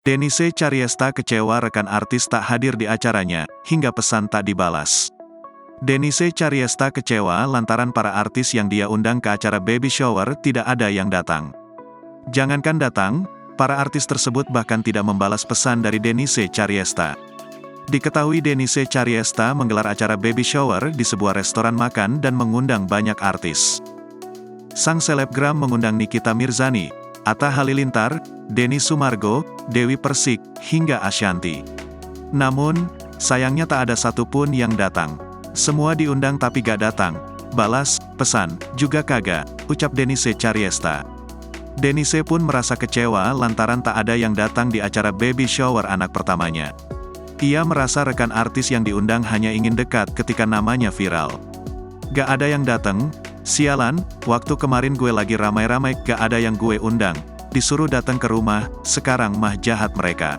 Denise Cariesta kecewa rekan artis tak hadir di acaranya, hingga pesan tak dibalas. Denise Cariesta kecewa lantaran para artis yang dia undang ke acara baby shower tidak ada yang datang. Jangankan datang, para artis tersebut bahkan tidak membalas pesan dari Denise Cariesta. Diketahui Denise Cariesta menggelar acara baby shower di sebuah restoran makan dan mengundang banyak artis. Sang selebgram mengundang Nikita Mirzani, Atta Halilintar, Denny Sumargo, Dewi Persik, hingga Ashanty. Namun, sayangnya tak ada satupun yang datang. Semua diundang tapi gak datang. Balas, pesan, juga kagak, ucap Denise Cariesta. Denise pun merasa kecewa lantaran tak ada yang datang di acara baby shower anak pertamanya. Ia merasa rekan artis yang diundang hanya ingin dekat ketika namanya viral. Gak ada yang datang, sialan, waktu kemarin gue lagi ramai-ramai gak ada yang gue undang. Disuruh datang ke rumah, sekarang mah jahat mereka.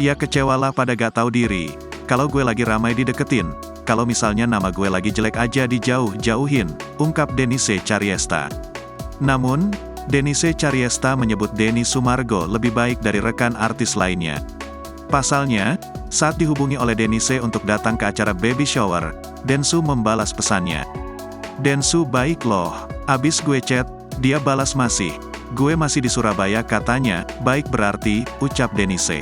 Ia kecewalah pada gak tahu diri. Kalau gue lagi ramai dideketin, kalau misalnya nama gue lagi jelek aja dijauh-jauhin, ungkap Denise Cariesta. Namun, Denise Cariesta menyebut Denny Sumargo lebih baik dari rekan artis lainnya. Pasalnya, saat dihubungi oleh Denise untuk datang ke acara baby shower, Densu membalas pesannya. Densu baik loh, abis gue chat, dia balas masih. Gue masih di Surabaya katanya, baik berarti, ucap Denise.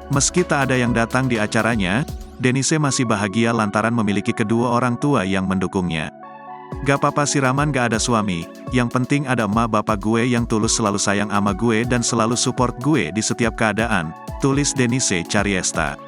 Meski tak ada yang datang di acaranya, Denise masih bahagia lantaran memiliki kedua orang tua yang mendukungnya. Gak apa-apa siraman gak ada suami, yang penting ada emak bapak gue yang tulus selalu sayang ama gue dan selalu support gue di setiap keadaan, tulis Denise Cariesta.